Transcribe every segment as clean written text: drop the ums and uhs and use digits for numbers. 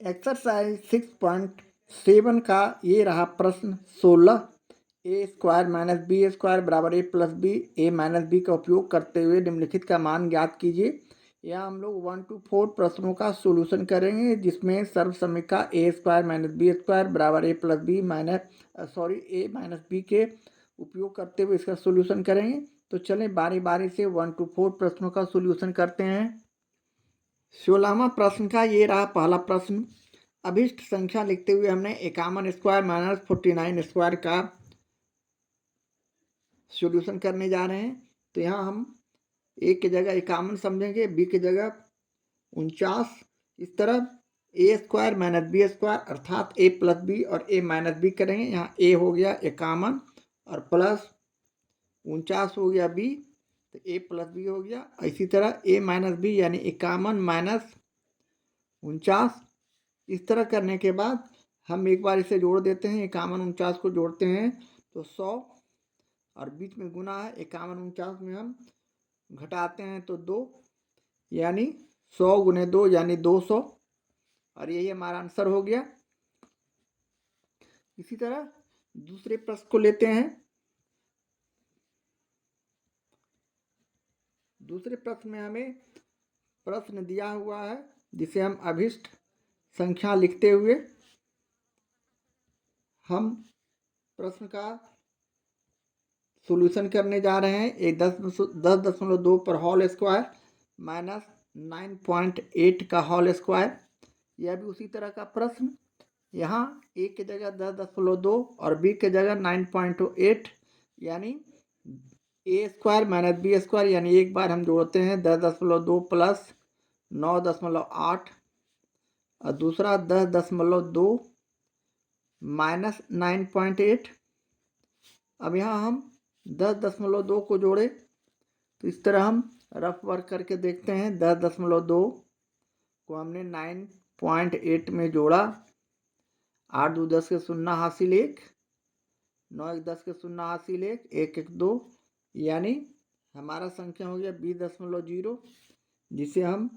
Exercise 6.7 का ये रहा प्रश्न 16। ए स्क्वायर माइनस बी स्क्वायर बराबर ए प्लस बी ए माइनस बी का उपयोग करते हुए निम्नलिखित का मान ज्ञात कीजिए। यहाँ हम लोग 1 to 4 प्रश्नों का सोल्यूशन करेंगे, जिसमें सर्वसमीका ए स्क्वायर माइनस बी स्क्वायर बराबर ए प्लस बी ए माइनस बी के उपयोग करते हुए इसका सोल्यूशन करेंगे। तो चलें बारी बारी से 1 to 4 प्रश्नों का सोल्यूशन करते हैं। 16वां प्रश्न का ये रहा पहला प्रश्न। अभिष्ट संख्या लिखते हुए हमने 51 स्क्वायर माइनस 49 स्क्वायर का सॉल्यूशन करने जा रहे हैं। तो यहाँ हम ए की जगह 51 समझेंगे, बी की जगह 49। इस तरह ए स्क्वायर माइनस बी स्क्वायर अर्थात ए प्लस बी और ए माइनस बी करेंगे। यहाँ ए हो गया 51 और प्लस 49 हो गया बी, तो ए प्लस बी हो गया। इसी तरह ए माइनस बी यानी 51 माइनस 49। इस तरह करने के बाद हम एक बार इसे जोड़ देते हैं। 51 49 को जोड़ते हैं तो 100 और बीच में गुना है। 51 49 में हम घटाते हैं तो 2 यानी 100 गुने 2 यानी 200 और यही हमारा आंसर हो गया। इसी तरह दूसरे प्रश्न को लेते हैं। दूसरे प्रश्न में हमें प्रश्न दिया हुआ है, जिसे हम अभिष्ट संख्या लिखते हुए हम प्रश्न का सॉल्यूशन करने जा रहे हैं। एक 10.2 पर होल स्क्वायर माइनस 9.8 का होल स्क्वायर। यह भी उसी तरह का प्रश्न। यहाँ ए की जगह 10.2 और बी की जगह 9.8 यानी ए स्क्वायर माइनस बी स्क्वायर, यानी एक बार हम जोड़ते हैं 10.2 प्लस 9.8 और दूसरा 10.2 माइनस 9.8। अब यहाँ हम 10.2 को जोड़े तो इस तरह हम रफ वर्क करके देखते हैं। 10.2 को हमने 9.8 में जोड़ा। 8 2 10 के शून्य हासिल 1, 9 1 10 के शून्य हासिल 1, 1 1 2 यानी हमारा संख्या हो गया 20.0, जिसे हम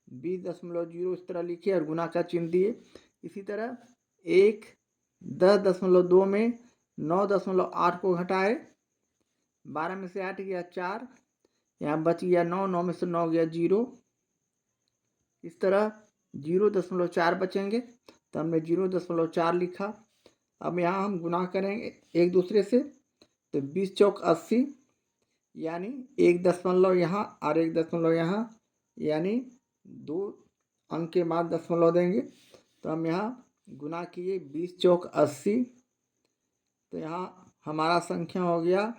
20.0 इस तरह लिखे और गुना का चिन्ह दिए। इसी तरह 10.2 में 9.8 को घटाए, 12 में से 8 गया 4, यहाँ बच गया 9, 9 में से 9 गया 0। इस तरह 0.4 बचेंगे तो हमने 0.4 लिखा। अब यहाँ हम गुना करेंगे एक दूसरे से, तो 20 चौक 80 यानी 1 दशमलव यहाँ और 1 दशमलव यहाँ, यानी 2 अंक के बाद दशमलव देंगे। तो हम यहाँ गुना किए 20 चौक 80, तो यहाँ हमारा संख्या हो गया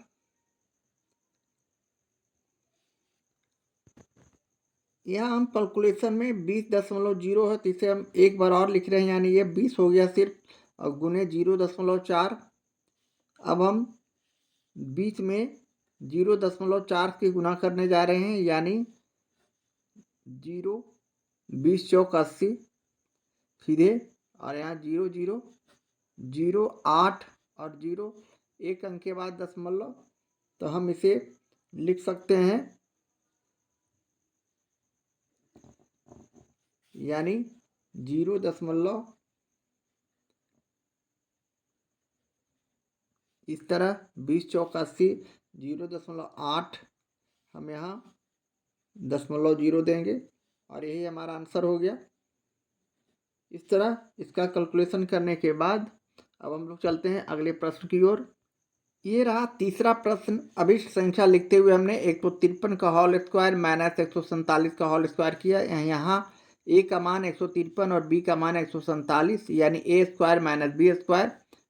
यहाँ हम कैलकुलेशन में 20.0 है तो इसे हम एक बार और लिख रहे हैं, यानी ये 20 हो गया सिर्फ, और गुने 0.4। अब हम बीच में 0.4 की गुना करने जा रहे हैं, यानी 0 20 चौक 80 सीधे, और यहाँ 0 0 0 8 और 0 एक अंक के बाद दशमलव, तो हम इसे लिख सकते हैं यानी 0. इस तरह 20 चौक 80 0.8 हम यहाँ 0.0 देंगे और यही हमारा आंसर हो गया। इस तरह इसका कैलकुलेशन करने के बाद अब हम लोग चलते हैं अगले प्रश्न की ओर। ये रहा तीसरा प्रश्न। अभिष्ट संख्या लिखते हुए हमने 153 का होल स्क्वायर माइनस 147 का होल स्क्वायर किया। यहाँ ए का मान 153 और बी का मान 147, यानी ए स्क्वायर माइनस बी स्क्वायर,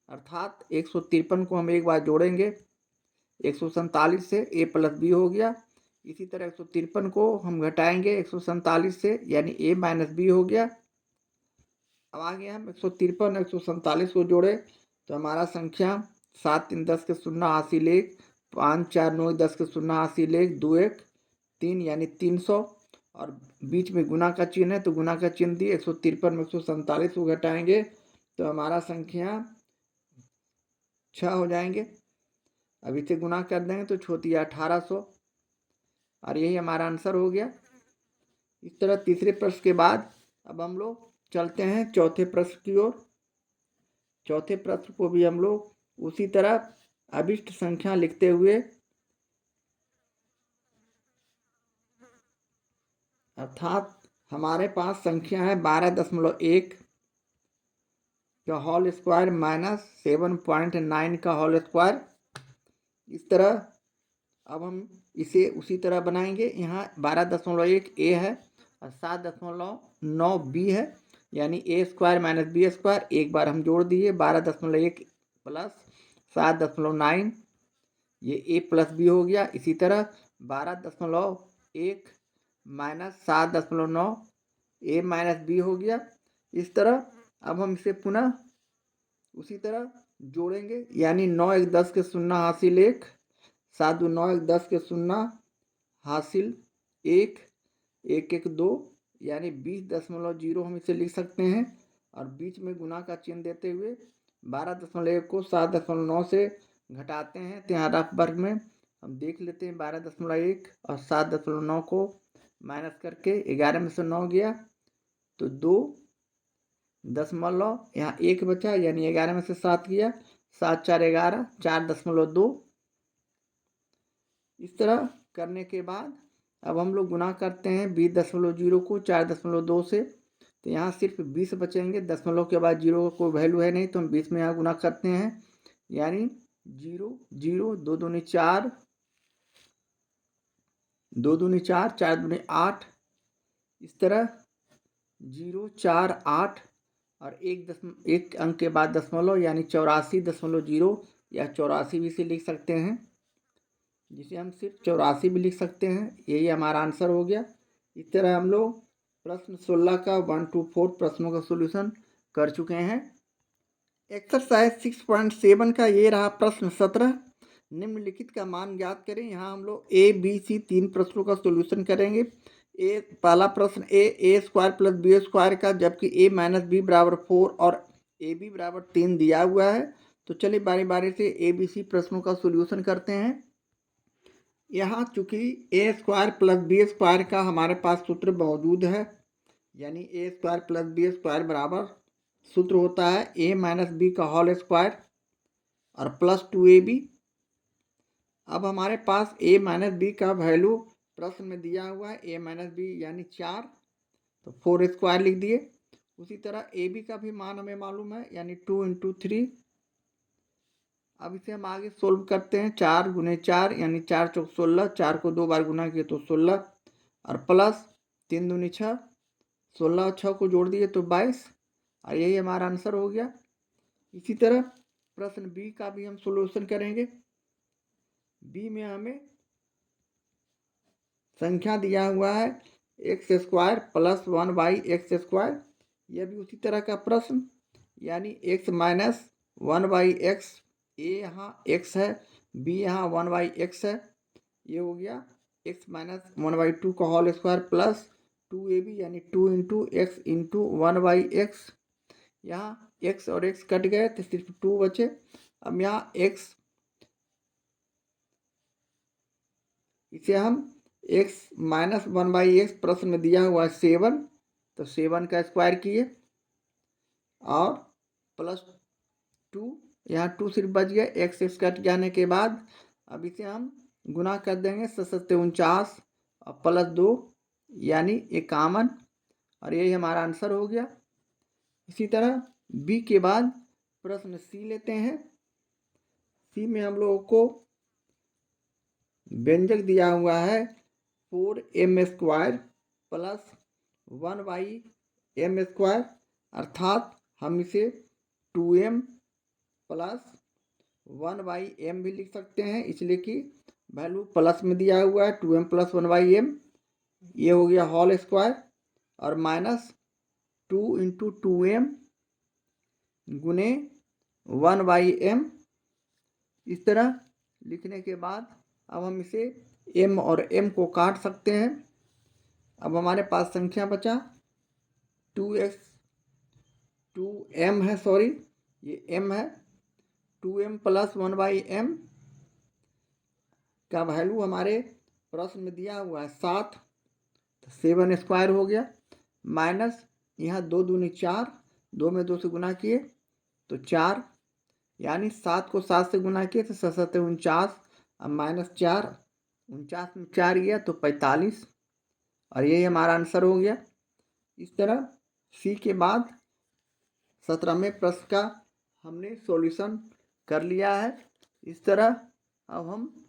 अर्थात 153 को हम एक बार जोड़ेंगे 147 से, ए प्लस बी हो गया। इसी तरह 153 को हम घटाएंगे 147 से, यानी ए माइनस बी हो गया। अब आगे हम 153 147 को जोड़े तो हमारा संख्या 7 3 10 के शून्य हासिल 1, 5 4 9 10 के शून्य हासिल 1, 2 1 3 यानी 300, और बीच में गुना का चिन्ह है तो गुना का चिन्ह दिए। 153 में 147 को घटाएंगे तो हमारा संख्या 6 हो जाएंगे। अब इसे गुना कर देंगे तो छोटी 1800 और यही हमारा आंसर हो गया। इस तरह तीसरे प्रश्न के बाद अब हम लोग चलते हैं चौथे प्रश्न की ओर। चौथे प्रश्न को भी हम लोग उसी तरह अभिष्ट संख्या लिखते हुए, अर्थात हमारे पास संख्या है 12.1 का होल स्क्वायर माइनस 7.9 का होल स्क्वायर। इस तरह अब हम इसे उसी तरह बनाएंगे। यहाँ 12.1 ए है और 7.9 बी है, यानी ए स्क्वायर माइनस बी स्क्वायर। एक बार हम जोड़ दिए 12.1 प्लस 7.9, ये ए प्लस बी हो गया। इसी तरह 12.1 माइनस 7.9 ए माइनस बी हो गया। इस तरह अब हम इसे पुनः उसी तरह जोड़ेंगे, यानी 9 1 10 के शून्य हासिल 1, 7 2 9 1 10 के शून्य हासिल 1, 1 1 2, यानी 20.0 हम इसे लिख सकते हैं। और बीच में गुना का चिन्ह देते हुए 12.1 को 7.9 से घटाते हैं। तो यहाँ रफ वर्ग में हम देख लेते हैं 12.1 और 7.9 को माइनस करके 11 में से 9 गया तो 2., यहाँ 1 बचा, यानी 11 में से 7 गया, 7 4 11, 4.2। इस तरह करने के बाद अब हम लोग गुना करते हैं 20.0 को 4.2 से, तो यहाँ सिर्फ 20 बचेंगे। दशमलव के बाद 0 का कोई वैल्यू है नहीं, तो हम 20 में यहाँ गुना करते हैं, यानी 0 0, 2 दूनी 4, 2 दूनी 4, 4 दूनी 8, इस तरह 0 4 8 और एक अंक के बाद दशमलव, यानी 84.0 या 84 भी से लिख सकते हैं, जिसे हम सिर्फ 84 भी लिख सकते हैं। यही हमारा आंसर हो गया। इस तरह हम लोग प्रश्न 16 का 1 to 4 प्रश्नों का सॉल्यूशन कर चुके हैं। एक्सरसाइज 6.7 का ये रहा प्रश्न 17। निम्नलिखित का मान ज्ञात करें। यहाँ हम लोग ए बी सी 3 प्रश्नों का सॉल्यूशन करेंगे। पहला प्रश्न ए स्क्वायर प्लस बी स्क्वायर का, जबकि ए माइनस बी बराबर 4 और ए बी बराबर 3 दिया हुआ है। तो चलिए बारी बारी से ए बी सी प्रश्नों का सॉल्यूशन करते हैं। यहाँ चूंकि ए स्क्वायर प्लस बी स्क्वायर का हमारे पास सूत्र मौजूद है, यानी ए स्क्वायर प्लस बी स्क्वायर बराबर सूत्र होता है ए माइनस बी का होल स्क्वायर और प्लस 2ab। अब हमारे पास ए माइनस बी का वैल्यू प्रश्न में दिया हुआ है, ए माइनस बी यानी 4, तो 4 स्क्वायर लिख दिए। उसी तरह ए बी का भी मान हमें मालूम है, यानी 2 × 3। अब इसे हम आगे सोल्व करते हैं। 4 × 4 यानी 4 चौक 16, 4 को 2 बार गुना किए तो 16, और प्लस 3 दूनी 6, 16 और 6 को जोड़ दिए तो 22, और यही हमारा आंसर हो गया। इसी तरह प्रश्न बी का भी हम सॉल्यूशन करेंगे। बी में हमें संख्या दिया हुआ है एक्स स्क्वायर प्लस 1/x²। यह भी उसी तरह का प्रश्न, यानी x माइनस 1/x, ए यहाँ x है, बी यहाँ 1/x है, ये हो गया x माइनस 1/2 का होल स्क्वायर प्लस 2ab, यानी 2 × x × 1/x। यहाँ x और x कट गए तो सिर्फ 2 बचे। अब यहाँ x, इसे हम x माइनस 1/x प्रश्न में दिया हुआ है 7, तो 7 का स्क्वायर किए और प्लस 2, यहाँ 2 सिर्फ बच गया, x कट जाने के बाद अब इसे हम गुना कर देंगे 7 49 और प्लस 2, यानी 51, और यही हमारा आंसर हो गया। इसी तरह बी के बाद प्रश्न सी लेते हैं। सी में हम लोगों को व्यंजक दिया हुआ है 4m² प्लस 1/m², अर्थात हम इसे 2m प्लस 1/m भी लिख सकते हैं, इसलिए कि वैल्यू प्लस में दिया हुआ है 2m प्लस 1/m, ये हो गया होल स्क्वायर, और माइनस 2 × 2m गुने 1/m। इस तरह लिखने के बाद अब हम इसे m और m को काट सकते हैं। अब हमारे पास संख्या बचा 2m है, सॉरी ये m है, 2m प्लस 1/m का वैल्यू हमारे प्रश्न में दिया हुआ है 7, तो 7 स्क्वायर हो गया, माइनस यहाँ 2 दूनी 4, 2 में 2 से गुना किए तो 4, यानी 7 को 7 से गुना किए तो 7 7 49, अब -4, 49 में 4 गया तो 45, और यही हमारा आंसर हो गया। इस तरह सी के बाद 17वें प्रश्न का हमने सॉल्यूशन कर लिया है। इस तरह अब हम